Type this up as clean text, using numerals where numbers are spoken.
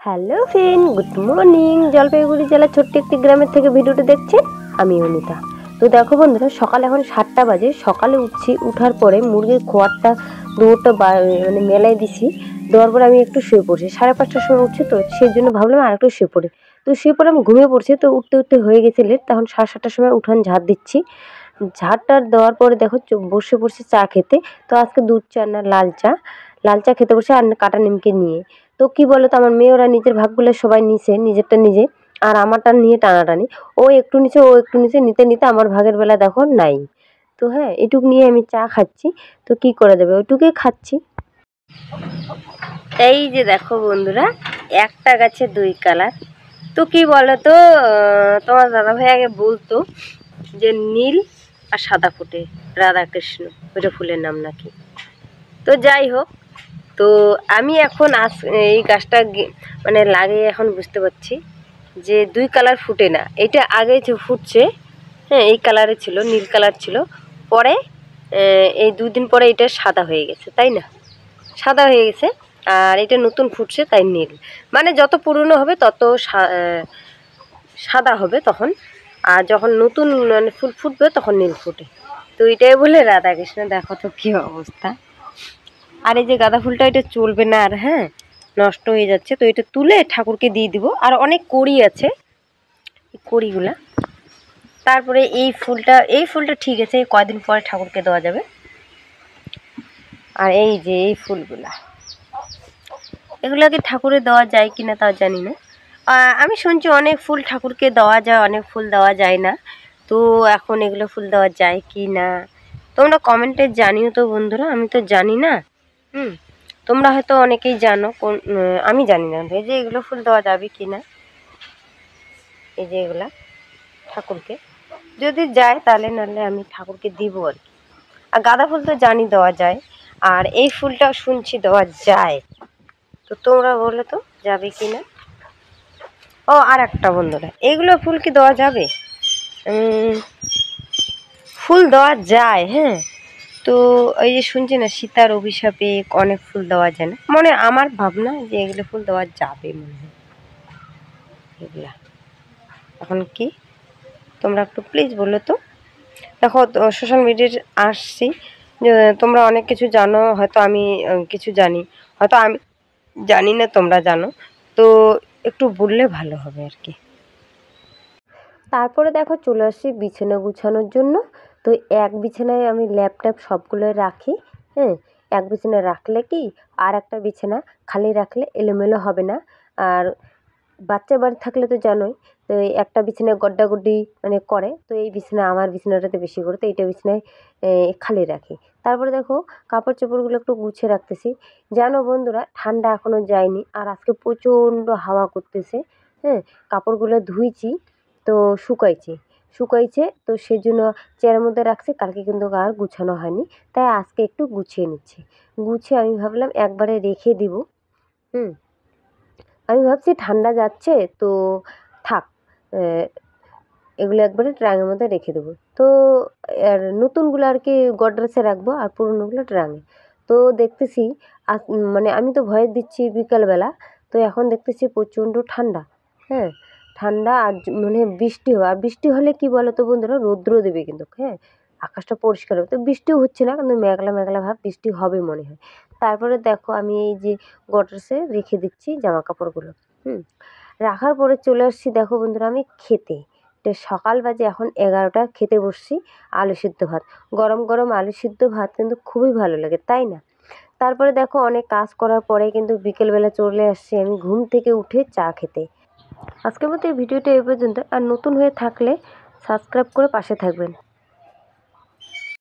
Hello friend, good morning. Jalpaiguri জেলার ছোট্ট একটি গ্রামের থেকে ভিডিওটি দেখছেন, আমি অনিতা। তো দেখো বন্ধুরা, সকাল এখন 7টা বাজে। সকালে উঠছি, উঠার পরে মুরগির খোয়ারটা দুধটা মানে মেলাই দিছি। দেওয়ার পরে আমি একটু শুয়ে পড়ছি। 5:30টার সময় উঠছি, তো সেই জন্য ভাবলাম আর একটু শুয়ে পড়ি। তো শুয়ে পড়ে আমি ঘুমিয়ে পড়ছি। তো উঠতে উঠতে হয়ে গেছে লেট। তখন 7:30টার সময় উঠান ঝাড় দিচ্ছি। ঝাড়টা দেওয়ার পরে দেখো বসে পড়ছি চা খেতে। তো আজকে দুধ চা না, লাল চা। লাল চা খেতে বসে আর কাটা নিমকে নিয়ে। তো কি বলো তো, আমার মেয়েরা নিজের ভাগগুলো সবাই নিছে, নিজেরটা নিজে, আর আমারটা নিয়ে টানাটানি। ও একটু নিচে, ও একটু নিচে, নিতে নিতে আমার ভাগের বেলা দেখো নাই। তো হ্যাঁ, এটুক নিয়ে আমি চা খাচ্ছি। তো কি করা যাবে, ওইটুকুই খাচ্ছি। এই যে দেখো বন্ধুরা, একটা গাছে 2 কালার। তো কি বলো তো, তোমার দাদা ভাই আগে বলতো যে নীল আর সাদা ফুটে, রাধাকৃষ্ণ, ওইটা ফুলের নাম নাকি। তো যাই হোক, তো আমি এখন এই গাছটা মানে লাগিয়ে এখন বুঝতে পারছি যে 2 কালার ফুটে না। এটা আগে ফুটছে, হ্যাঁ, এই কালারে ছিল, নীল কালার ছিল। পরে এই 2 দিন পরে এটা সাদা হয়ে গেছে, তাই না? সাদা হয়ে গেছে। আর এটা নতুন ফুটছে, তাই নীল। মানে যত পুরনো হবে তত সাদা হবে তখন। আর যখন নতুন মানে ফুল ফুটবে তখন নীল ফুটে। তো এটাই বলে রাধাকৃষ্ণ, দেখো তো কী অবস্থা। আর এই যে গাঁদা ফুলটা, এটা চলবে না আর, হ্যাঁ, নষ্ট হয়ে যাচ্ছে। তো এটা তুলে ঠাকুরকে দিয়ে দিব। আর অনেক কড়ি আছে, এই কড়িগুলা। তারপরে এই ফুলটা ঠিক আছে, এই কয়দিন পরে ঠাকুরকে দেওয়া যাবে। আর এই যে এই ফুলগুলা, এগুলাকে ঠাকুরে দেওয়া যায় কিনা তাও জানি না। আমি শুনছি অনেক ফুল ঠাকুরকে দেওয়া যায়, অনেক ফুল দেওয়া যায় না। তো এখন এগুলো ফুল দেওয়া যায় কি না তোমরা কমেন্টে জানিও তো বন্ধুরা, আমি তো জানি না। তোমরা হয়তো অনেকেই জানো, আমি জানি না এই যে এগুলো ফুল দেওয়া যাবে কি না। এই যে এগুলা ঠাকুরকে যদি যায় তাহলে, নাহলে আমি ঠাকুরকে দিব আর কি। আর গাঁদা ফুল তো জানি দেওয়া যায়, আর এই ফুলটাও শুনছি দেওয়া যায়। তো তোমরা বলো তো যাবে কি না। ও আর একটা বন্ধুরা, এগুলো ফুল কি দেওয়া যাবে? ফুল দেওয়া যায়, হ্যাঁ। তো ওই যে শুনছি না, সীতার অভিশাপে অনেক ফুল দেওয়া যায় না, মনে আমার ভাবনা যে এগুলো ফুল দেওয়া যাবে মনে হয়। এগুলা এখন কি, তোমরা একটু প্লিজ বলো তো। দেখো, সোশ্যাল মিডিয়ায় আসছি, তোমরা অনেক কিছু জানো, হয়তো আমি কিছু জানি, হয়তো আমি জানি না, তোমরা জানো। তো একটু বললে ভালো হবে আর কি। তারপরে দেখো চলে আসছি বিছানা গুছানোর জন্য। তো এক বিছানায় আমি ল্যাপটপ সবগুলো রাখি, হ্যাঁ। এক বিছানায় রাখলে কি, আর একটা বিছানা খালি রাখলে এলোমেলো হবে না। আর বাচ্চা বাড়ি থাকলে তো জানোই, তো এই একটা বিছানায় গড্ডাগড্ডি মানে করে। তো এই বিছানা, আমার বিছানাটাতে বেশি করে, তো এইটা বিছানায় খালি রাখি। তারপরে দেখো কাপড় চোপড়গুলো একটু গুছিয়ে রাখতেছি। জানো বন্ধুরা, ঠান্ডা এখনও যায়নি, আর আজকে প্রচণ্ড হাওয়া করতেছে, হ্যাঁ। কাপড়গুলো ধুইছি, তো শুকাইছে, তো সেই জন্য চেয়ারের মধ্যে রাখছি। কালকে কিন্তু আর গুছানো হয়নি, তাই আজকে একটু গুছিয়ে নিচ্ছি। গুছিয়ে আমি ভাবলাম একবারে রেখে দিব। আমি ভাবছি ঠান্ডা যাচ্ছে তো থাক, এগুলো একবারে ট্রাঙের মধ্যে রেখে দেবো। তো আর নতুনগুলো আর কি গডরেজে রাখবো, আর পুরনোগুলো ট্রাঙে। তো দেখতেছি মানে আমি তো ভয় দিচ্ছি বিকালবেলা, তো এখন দেখতেছি প্রচণ্ড ঠান্ডা, হ্যাঁ। ঠান্ডা, আর মানে বৃষ্টি হবে। আর বৃষ্টি হলে কি বলো তো বন্ধুরা, রৌদ্র দেবে কিন্তু, হ্যাঁ। আকাশটা পরিষ্কার হবে। তো বৃষ্টিও হচ্ছে না, কিন্তু মেঘলা মেঘলা ভাব, বৃষ্টি হবে মনে হয়। তারপরে দেখো আমি এই যে গডরেজে রেখে দিচ্ছি জামা কাপড়গুলো। রাখার পরে চলে আসছি দেখো বন্ধুরা আমি খেতে। তো সকাল বাজে এখন 11টা, খেতে বসছি আলু সিদ্ধ ভাত। গরম গরম আলু সিদ্ধ ভাত কিন্তু খুবই ভালো লাগে, তাই না? তারপরে দেখো অনেক কাজ করার পরে কিন্তু বিকেলবেলা চলে আসছি আমি ঘুম থেকে উঠে চা খেতে। আজকের মতো এই ভিডিওটা এই পর্যন্ত। আর নতুন হয়ে থাকলে সাবস্ক্রাইব করে পাশে থাকবেন।